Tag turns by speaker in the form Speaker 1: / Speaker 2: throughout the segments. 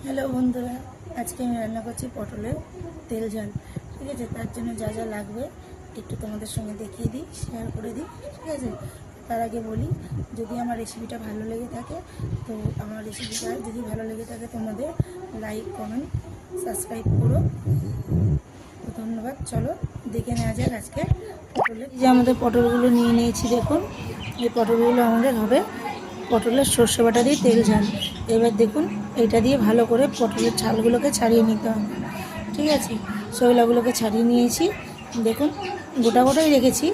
Speaker 1: Hello বন্ধুরা, আজকে আমি রান্না করছি পটলের তেল ঝাল। ঠিক আছে, তার জন্য যা যা লাগবে একটু তোমাদের সঙ্গে দেখিয়ে দিই, শেয়ার করে দিই। ঠিক আছে, তার আগে বলি, যদি আমার রেসিপিটা ভালো লেগে থাকে তো আমার রেসিপিটা যদি ভালো লেগে থাকে তোমাদের লাইক, কমেন্ট, সাবস্ক্রাইব করো। তো ধন্যবাদ। চলো দেখে নেওয়া যাক আজকে পটলের। যে আমাদের পটলগুলো নিয়ে নিয়েছি, দেখুন এই পটলগুলো আমাদের হবে পটলের সর্ষে বাটা দিয়ে তেল ঝাল। এবার দেখুন এটা দিয়ে ভালো করে পটলের ছালগুলোকে ছাড়িয়ে নিতে হবে। ঠিক আছে, শৈলাগুলোকে ছাড়িয়ে নিয়েছি। দেখুন গোটা গোটাই রেখেছি,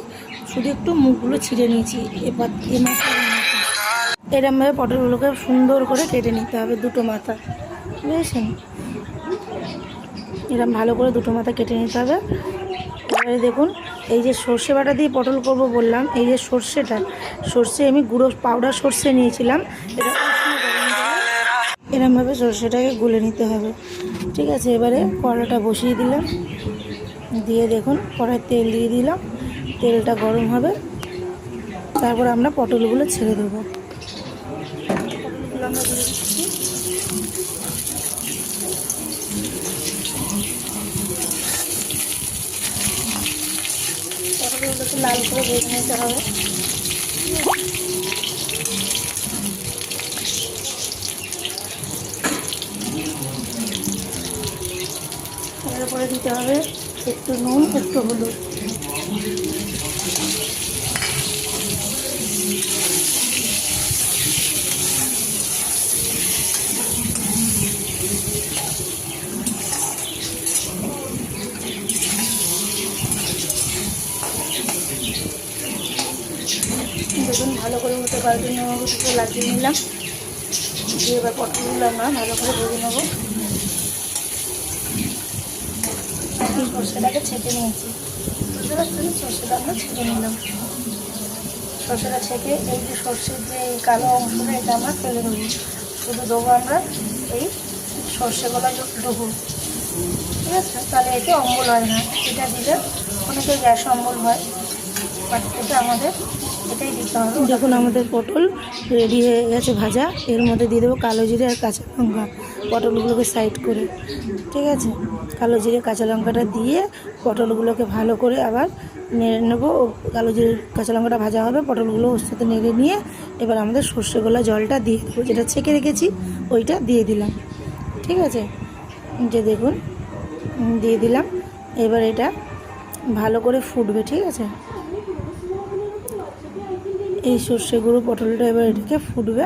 Speaker 1: শুধু একটু মুখগুলো ছিঁড়ে নিয়েছি। এবার এরমভাবে পটলগুলোকে সুন্দর করে কেটে নিতে হবে, দুটো মাথা, বুঝেছেন? এরকম ভালো করে দুটো মাথা কেটে নিতে হবে। এবারে দেখুন এই যে সর্ষে বাটা দিয়ে পটল করব বললাম, এই যে সর্ষে আমি গুঁড়ো পাউডার সর্ষে নিয়েছিলাম। এটা এরমভাবে সর্ষেটাকে গুলে নিতে হবে। ঠিক আছে, এবারে কড়াটা বসিয়ে দিলাম, দিয়ে দেখুন কড়ায় তেল দিয়ে দিলাম। তেলটা গরম হবে, তারপর আমরা পটলগুলো ছেড়ে দেবো। পটলগুলো আমরা দিয়ে দিচ্ছি। পটলগুলোকে লাল করে ভেজে নিতে হবে। তারপরে দিতে হবে একটু নুন, একটু হলুদ। দেখুন ভালো করে উল্টে পাল্টে নেবো, লাগিয়ে নিলাম। দিয়ে এবার পটলগুলো আমরা ভালো করে ভেজে নেবো। সর্ষেটাকে ছেঁকে নিয়েছি, বুঝতে পারছেন? সর্ষেটা আমরা ছেঁকে নিলাম। সর্ষেটা ছেঁকে এই যে সর্ষের যে কালো অংশটা, এটা আমরা ফেলে দেবো। শুধু দেবো আমরা এই সর্ষে গলা দেবো। ঠিক আছে, তাহলে এতে অম্বল হয় না। এটা দিলে অনেকে গ্যাস অম্বল হয়, বাট এটা আমাদের এটাই দিতে হবে। দেখুন আমাদের পটল রেডি হয়ে গেছে ভাজা। এর মধ্যে দিয়ে দেবো কালো জিরে আর কাঁচা লঙ্কা, পটলগুলোকে সাইড করে। ঠিক আছে, কালো জিরে কাঁচা লঙ্কাটা দিয়ে পটলগুলোকে ভালো করে আবার নেড়ে নেবো। কালো জিরে কাঁচা লঙ্কাটা ভাজা হবে, পটলগুলো ওর সাথে নেড়ে নিয়ে এবার আমাদের সর্ষে গোলা জলটা দিয়ে দেবো, যেটা ছেঁকে রেখেছি ওইটা দিয়ে দিলাম। ঠিক আছে, যে দেখুন দিয়ে দিলাম। এবার এটা ভালো করে ফুটবে। ঠিক আছে, এই সর্ষে গুঁড়ো পটলটা এবার এটাকে ফুটবে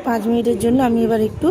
Speaker 1: 5 মিনিটের জন্য। আমি এবার একটু